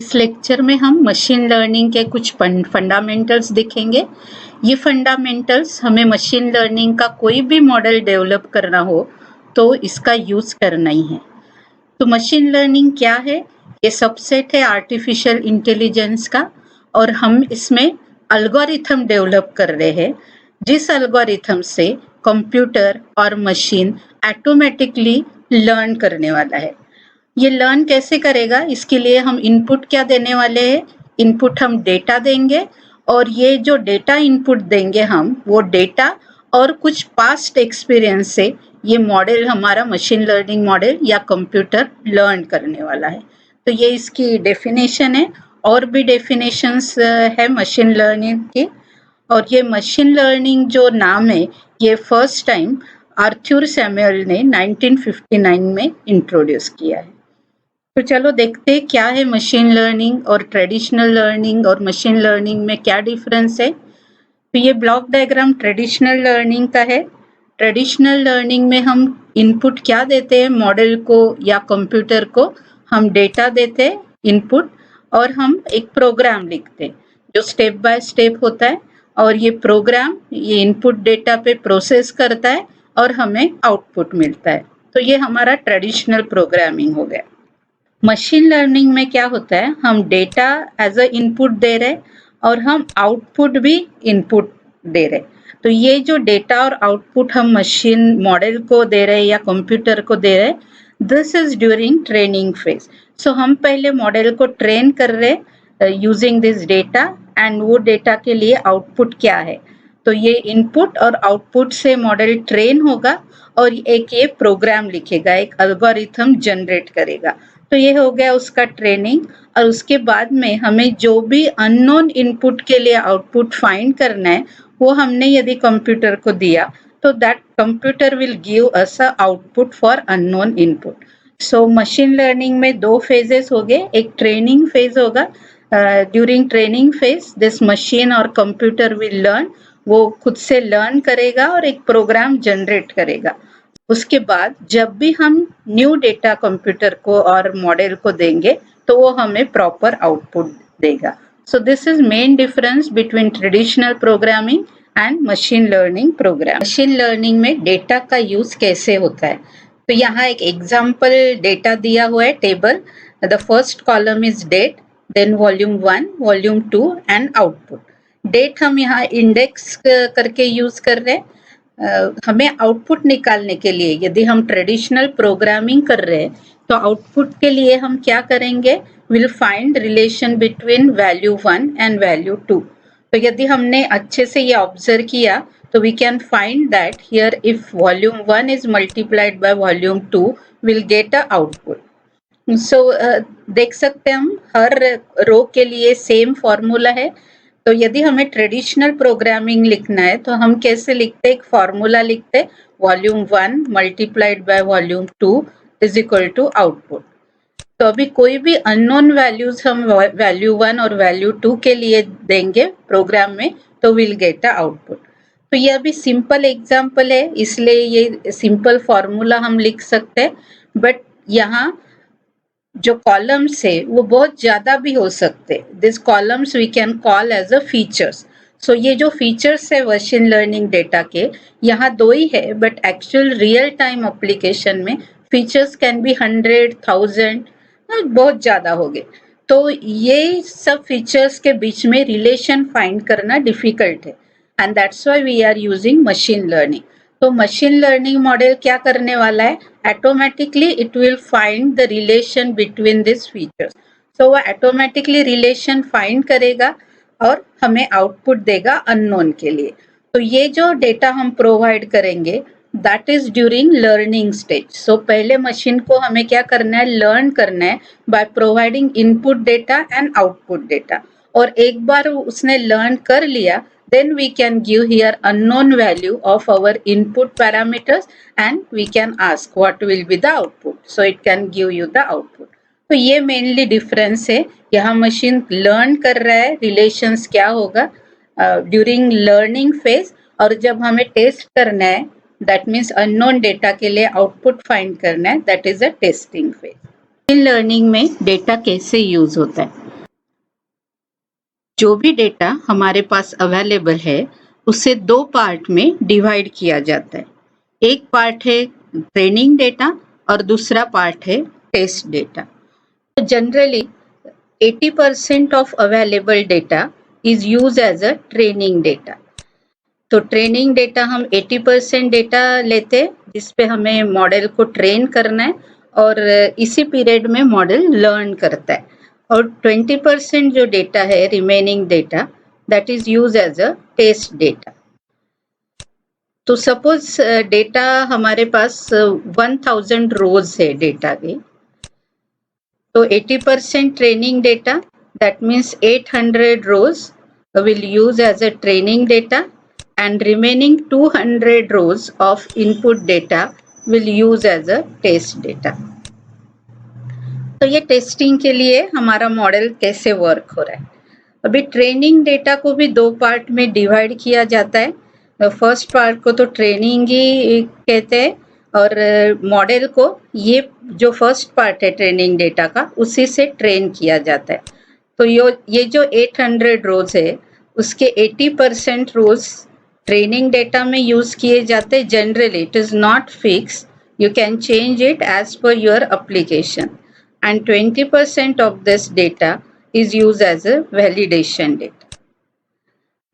इस लेक्चर में हम मशीन लर्निंग के कुछ फंडामेंटल्स देखेंगे। ये फंडामेंटल्स हमें मशीन लर्निंग का कोई भी मॉडल डेवलप करना हो तो इसका यूज करना ही है। तो मशीन लर्निंग क्या है? ये सबसेट है आर्टिफिशियल इंटेलिजेंस का और हम इसमें एल्गोरिथम डेवलप कर रहे हैं, जिस एल्गोरिथम से कंप्यूटर और मशीन ऑटोमेटिकली लर्न करने वाला है। ये लर्न कैसे करेगा? इसके लिए हम इनपुट क्या देने वाले हैं? इनपुट हम डेटा देंगे और ये जो डेटा इनपुट देंगे हम, वो डेटा और कुछ पास्ट एक्सपीरियंस से ये मॉडल, हमारा मशीन लर्निंग मॉडल या कंप्यूटर लर्न करने वाला है। तो ये इसकी डेफिनेशन है। और भी डेफिनेशंस है मशीन लर्निंग की। और ये मशीन लर्निंग जो नाम है, ये फर्स्ट टाइम आर्थर सैमुअल ने 1959 में इंट्रोड्यूस किया है। तो चलो देखते हैं क्या है मशीन लर्निंग और ट्रेडिशनल लर्निंग और मशीन लर्निंग में क्या डिफरेंस है। तो ये ब्लॉक डायग्राम ट्रेडिशनल लर्निंग का है। ट्रेडिशनल लर्निंग में हम इनपुट क्या देते हैं? मॉडल को या कंप्यूटर को हम डेटा देते हैं इनपुट, और हम एक प्रोग्राम लिखते हैं जो स्टेप बाय स्टेप होता है, और ये प्रोग्राम ये इनपुट डेटा पे प्रोसेस करता है और हमें आउटपुट मिलता है। तो ये हमारा ट्रेडिशनल प्रोग्रामिंग हो गया। मशीन लर्निंग में क्या होता है? हम डेटा एज अ इनपुट दे रहे और हम आउटपुट भी इनपुट दे रहे। तो ये जो डेटा और आउटपुट हम मशीन मॉडल को दे रहे या कंप्यूटर को दे रहे, this is during training phase. So हम पहले मॉडल को ट्रेन कर रहे यूजिंग दिस डेटा, एंड वो डेटा के लिए आउटपुट क्या है? तो ये इनपुट और आउटपुट से मॉडल ट्रेन होगा और एक ये प्रोग्राम लिखेगा, एक एल्गोरिथम जनरेट करेगा। तो ये हो गया उसका ट्रेनिंग। और उसके बाद में हमें जो भी अननोन इनपुट के लिए आउटपुट फाइंड करना है, वो हमने यदि कंप्यूटर को दिया तो that computer will give us a output for unknown input. So machine learning में दो फेजेस हो गए। एक ट्रेनिंग फेज होगा। During training phase this machine और कंप्यूटर विल लर्न, वो खुद से लर्न करेगा और एक प्रोग्राम जनरेट करेगा। उसके बाद जब भी हम न्यू डेटा कंप्यूटर को और मॉडल को देंगे तो वो हमें प्रॉपर आउटपुट देगा। So this is main difference between traditional programming and machine learning program. Machine learning में डेटा का यूज कैसे होता है? तो यहाँ एक एग्जाम्पल डेटा दिया हुआ है, table. The first column is date, then volume 1, volume 2 and output. Date हम यहाँ इंडेक्स करके यूज कर रहे हैं। हमें आउटपुट निकालने के लिए यदि हम ट्रेडिशनल प्रोग्रामिंग कर रहे हैं तो आउटपुट के लिए हम क्या करेंगे? Will find relation between value 1 and value 2। तो यदि हमने अच्छे से ये ऑब्जर्व किया तो we can find that here if volume 1 is multiplied by volume 2 will get a output. So देख सकते हैं हम हर रो के लिए सेम फॉर्मूला है। तो यदि हमें ट्रेडिशनल प्रोग्रामिंग लिखना है तो हम कैसे लिखते? एक फॉर्मूला लिखते, volume 1 multiplied by volume 2 is equal to output. तो अभी कोई भी अननोन वैल्यूज हम वैल्यू 1 और वैल्यू 2 के लिए देंगे प्रोग्राम में तो विल गेट अ आउटपुट। तो ये अभी सिंपल एग्जांपल है, इसलिए ये सिंपल फॉर्मूला हम लिख सकते हैं। बट यहाँ जो कॉलम्स है वो बहुत ज्यादा भी हो सकते। This columns we can call as a features. So ये जो फीचर्स है मशीन लर्निंग डेटा के, यहाँ दो ही है, but actual real time application में फीचर्स कैन बी 100, 1000, बहुत ज्यादा हो गए। तो ये सब फीचर्स के बीच में रिलेशन फाइंड करना डिफिकल्ट है, and that's why we are using machine learning. तो मशीन लर्निंग मॉडल क्या करने वाला है? Automatically it will find the relation between this features. So वो ऑटोमेटिकली रिलेशन फाइंड करेगा और हमें आउटपुट देगा अननोन के लिए। तो ये जो डेटा हम प्रोवाइड करेंगे that is during learning stage. So पहले मशीन को हमें क्या करना है? लर्न करना है by providing input data and output data. और एक बार उसने लर्न कर लिया, then we can give here unknown value of our input parameters and we can ask what will be the output. So it can give you the output. तो ये mainly difference है। यहाँ machine learn कर रहा है relations क्या होगा during learning phase, और जब हमें टेस्ट करना है दैट मीन्स अननोन डेटा के लिए आउटपुट फाइंड करना है, that is a testing phase. Machine learning में डेटा कैसे यूज होता है? जो भी डेटा हमारे पास अवेलेबल है उसे दो पार्ट में डिवाइड किया जाता है। एक पार्ट है ट्रेनिंग डेटा और दूसरा पार्ट है टेस्ट डेटा। तो generally 80% of available data is used as a training data. तो ट्रेनिंग डेटा हम 80% डेटा लेते हैं जिसपे हमें मॉडल को ट्रेन करना है और इसी पीरियड में मॉडल लर्न करता है, और 20% जो डेटा है remaining data that is use as a test data. तो सपोज डेटा हमारे पास 1000 रोज है डेटा के, तो 80% training data, that means 800 rows will use as a training data and remaining 200 rows of input data will use as a test data. तो ये testing के लिए हमारा मॉडल कैसे वर्क हो रहा है। अभी ट्रेनिंग डेटा को भी दो पार्ट में डिवाइड किया जाता है। फर्स्ट पार्ट को तो ट्रेनिंग ही कहते हैं और मॉडल को ये जो फर्स्ट पार्ट है ट्रेनिंग डेटा का उसी से ट्रेन किया जाता है। तो ये जो 800 रोज है उसके 80% रोज ट्रेनिंग डेटा में यूज किए जाते हैं। Generally it is not fix, you can change it as per your application, and 20% of this data is used as a validation data.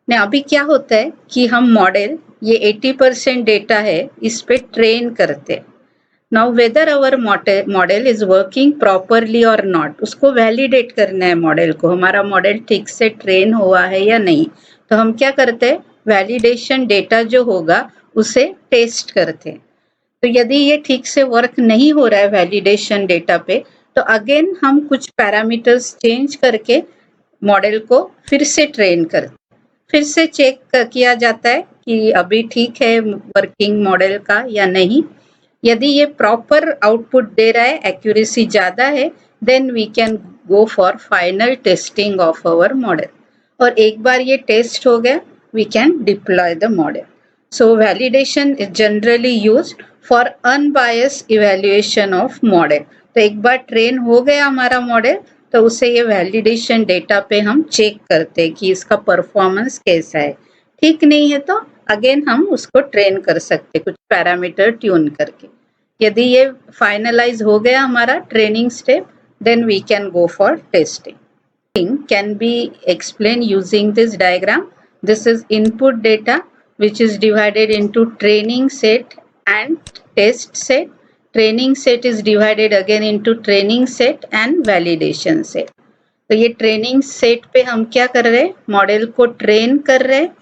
ने अभी क्या होता है कि हम मॉडल ये 80% डेटा है इस पे ट्रेन करते हैं। Now whether our model is working properly और नॉट, उसको वैलिडेट करना है मॉडल को, हमारा मॉडल ठीक से ट्रेन हुआ है या नहीं। तो हम क्या करते हैं, वैलिडेशन डेटा जो होगा उसे टेस्ट करते हैं। तो यदि ये ठीक से वर्क नहीं हो रहा है वैलिडेशन डेटा पे, तो अगेन हम कुछ पैरामीटर्स चेंज करके मॉडल को फिर से ट्रेन करते, फिर से चेक किया जाता है कि अभी ठीक है वर्किंग मॉडल का या नहीं। यदि ये प्रॉपर आउटपुट दे रहा है, एक्यूरेसी ज्यादा है, then we can go for final testing of our model. और एक बार ये टेस्ट हो गया, we can deploy the model. So validation is generally used for unbiased evaluation of model. तो एक बार ट्रेन हो गया हमारा मॉडल तो उसे ये वैलिडेशन डेटा पे हम चेक करते हैं कि इसका परफॉर्मेंस कैसा है। ठीक नहीं है तो अगेन हम उसको ट्रेन कर सकते कुछ पैरामीटर ट्यून करके। यदि ये फाइनलाइज हो गया हमारा training step, then we can go for testing. Can be explain using this diagram. This is input data which is divided into training set and test set. Training set is divided again into training set and validation set. तो ये training set पे हम क्या कर रहे हैं, model को train कर रहे हैं।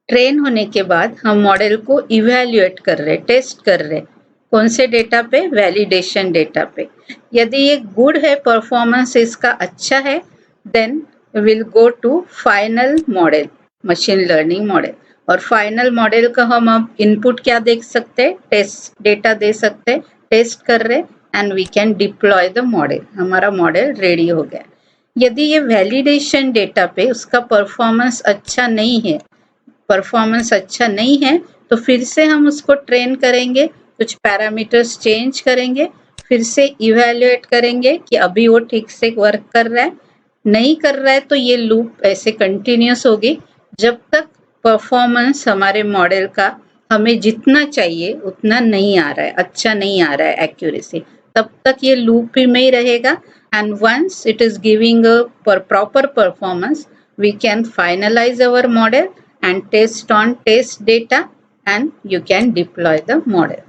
ट्रेन होने के बाद हम मॉडल को इवेल्युएट कर रहे हैं, टेस्ट कर रहे हैं। कौन से डेटा पे, वैलिडेशन डेटा पे। यदि ये गुड है, परफॉर्मेंस इसका अच्छा है, then will go to final model, machine learning model. और फाइनल मॉडल का हम अब इनपुट क्या देख सकते हैं, टेस्ट डेटा दे सकते हैं, टेस्ट कर रहे and we can deploy the model. हमारा मॉडल रेडी हो गया। यदि ये वैलिडेशन डेटा पे उसका परफॉर्मेंस अच्छा नहीं है तो फिर से हम उसको ट्रेन करेंगे, कुछ पैरामीटर्स चेंज करेंगे, फिर से इवेल्युएट करेंगे कि अभी वो ठीक से वर्क कर रहा है। नहीं कर रहा है तो ये लूप ऐसे कंटिन्यूस होगी जब तक परफॉर्मेंस हमारे मॉडल का हमें जितना चाहिए उतना नहीं आ रहा है, अच्छा नहीं आ रहा है एक्यूरेसी, तब तक ये लूप ही में ही रहेगा। And once it is giving a proper performance, we can finalize our model and test on test data and you can deploy the model.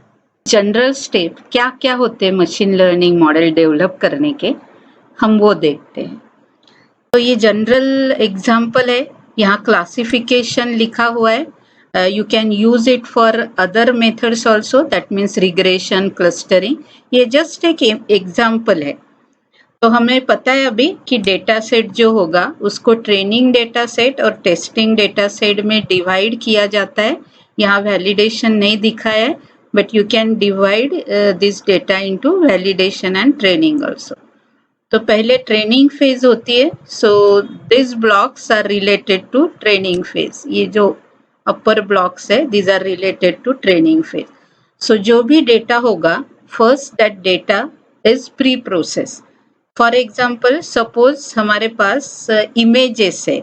General step क्या क्या होते हैं मशीन लर्निंग मॉडल डेवलप करने के, हम वो देखते हैं। तो ये जनरल एग्जाम्पल है, यहाँ क्लासिफिकेशन लिखा हुआ है। You can use it for other methods also, that means regression, clustering. ये जस्ट एक एग्जाम्पल है। तो हमें पता है अभी कि डेटा सेट जो होगा उसको ट्रेनिंग डेटा सेट और टेस्टिंग डेटा सेट में डिवाइड किया जाता है। यहाँ वैलिडेशन नहीं दिखा है, but you can divide this data into validation and training also. तो पहले ट्रेनिंग फेज होती है, so this blocks are related to training phase. ये जो अपर ब्लॉक्स है these are related to training phase. So जो भी डेटा होगा, first that data is preprocess. For example suppose हमारे पास इमेजेस है,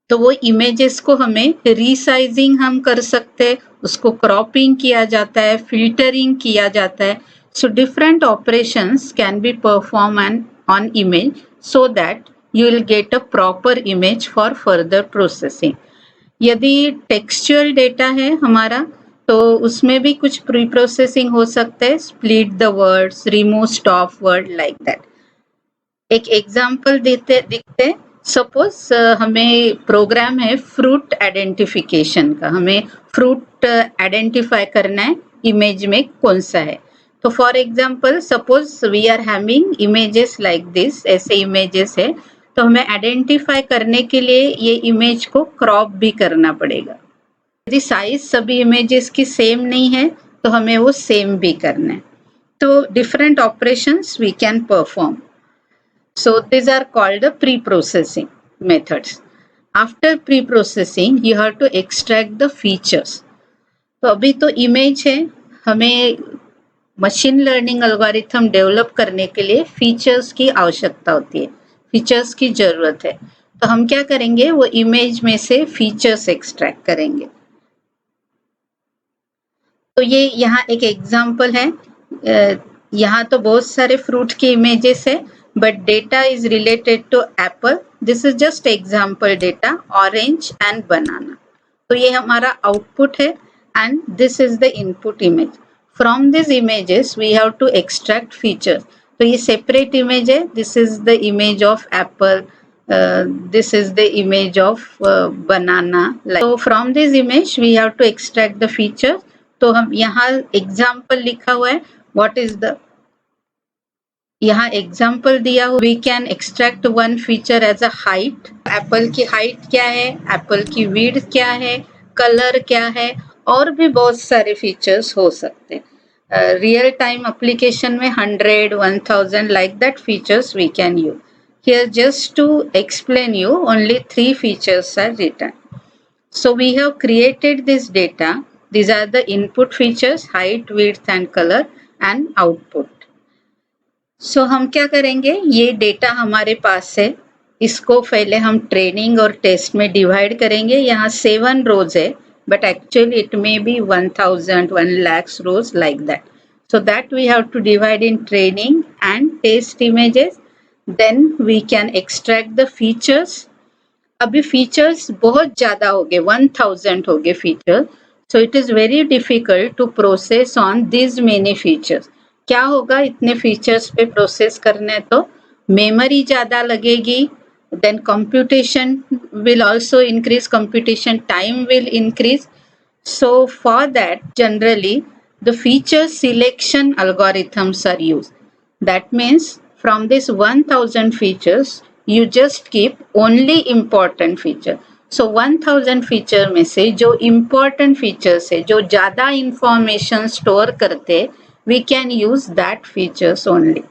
तो वो इमेजेस को हमें रीसाइजिंग हम कर सकते हैं, उसको क्रॉपिंग किया जाता है, फिल्टरिंग किया जाता है. So different operations can be performed on image so that you will get a proper image for further processing. यदि टेक्सचुअल डेटा है हमारा तो उसमें भी कुछ प्री प्रोसेसिंग हो सकता है, split the words, remove stop word, like that. एक एग्जांपल दिखते. सपोज हमें प्रोग्राम है फ्रूट आइडेंटिफिकेशन का, हमें फ्रूट आइडेंटिफाई करना है इमेज में कौन सा है. तो for example suppose we are having images like this, ऐसे इमेजेस है, तो हमें आइडेंटिफाई करने के लिए ये इमेज को क्रॉप भी करना पड़ेगा. यदि साइज सभी इमेजेस की सेम नहीं है तो हमें वो सेम भी करना है. तो different operations we can perform. So these are called the pre-processing methods. After pre-processing, you have to extract the features. तो अभी तो इमेज है, हमें मशीन लर्निंग एल्गोरिथम डेवलप करने के लिए फीचर्स की आवश्यकता होती है, फीचर्स की जरूरत है. तो हम क्या करेंगे, वो इमेज में से फीचर्स एक्सट्रैक्ट करेंगे. तो ये यहाँ एक एग्जाम्पल है. यहाँ तो बहुत सारे फ्रूट के इमेजेस है, but data is related to apple. This is just example data, orange and banana. तो ये हमारा output है and this is the input image. From these images we have to extract features. तो ये separate image है. This is the image of apple. This is the image of banana. So from this image we have to extract the features. तो हम यहाँ example लिखा हुआ है. What is the यहाँ एग्जाम्पल दिया हो, we can extract one feature as a height. Apple की हाइट क्या है, एप्पल की विड्थ क्या है, कलर क्या है, और भी बहुत सारे फीचर्स हो सकते हैं. रियल टाइम एप्लीकेशन में 100, 1000 like that features we can use. Here just to explain you only 3 features are written. So we have created this data. These are the input features, height, width and color and output. So हम क्या करेंगे, ये data हमारे पास है, इसको पहले हम training और टेस्ट में डिवाइड करेंगे. यहाँ 7 रोज है, but actually it may be 1000, 1 lakhs rows like that. So that we have to divide in training and test images. Then we can extract the features. अभी फीचर्स बहुत ज्यादा हो गए, 1000 हो गए feature. So it is very difficult to process on these many features. क्या होगा, इतने फीचर्स पे प्रोसेस करने तो मेमोरी ज्यादा लगेगी. Then computation will also increase, computation time will increase. So for that generally the feature selection algorithms are used. That means from this 1000 features you just keep only important feature. So 1000 feature में से जो important features है, जो ज्यादा information store करते, we can use that features only.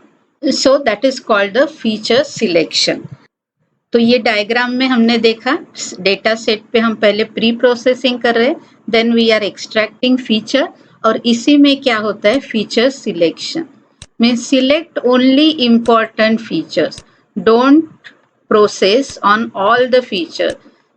So that is called the feature selection. तो ये diagram में हमने देखा, डेटा सेट पे हम पहले प्री प्रोसेसिंग कर रहे, then we are extracting feature, और इसी में क्या होता है, feature selection. Means select only important features, don't process on all the feature.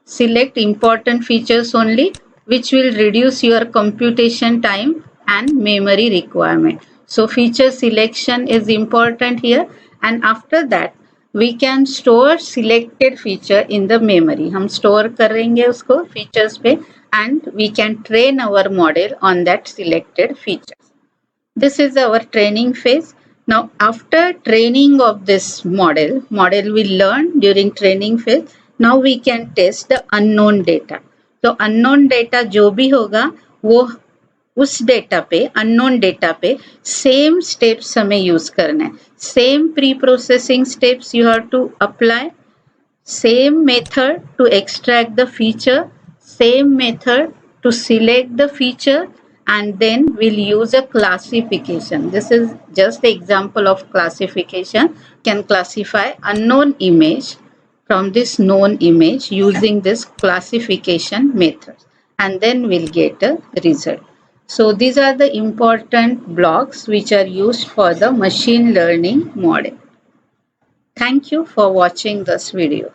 Select important features only, which will reduce your computation time and memory requirement. So feature selection is important here, and after that we can store selected feature in the memory. हम store करेंगे उसको features पे, and we can train our model on that selected features. This is our training phase. Now after training of this model will learn during training phase. Now we can test the unknown data. तो unknown data जो भी होगा वो उस data पे, unknown data पे same steps हमें use करना है. Same pre processing steps you have to apply, same method to extract the feature, same method to select the feature, and then we'll use a classification. This is just the example of classification. Can classify unknown image from this known image using this classification method, and then we'll get a result. So these are the important blocks which are used for the machine learning model. Thank you for watching this video.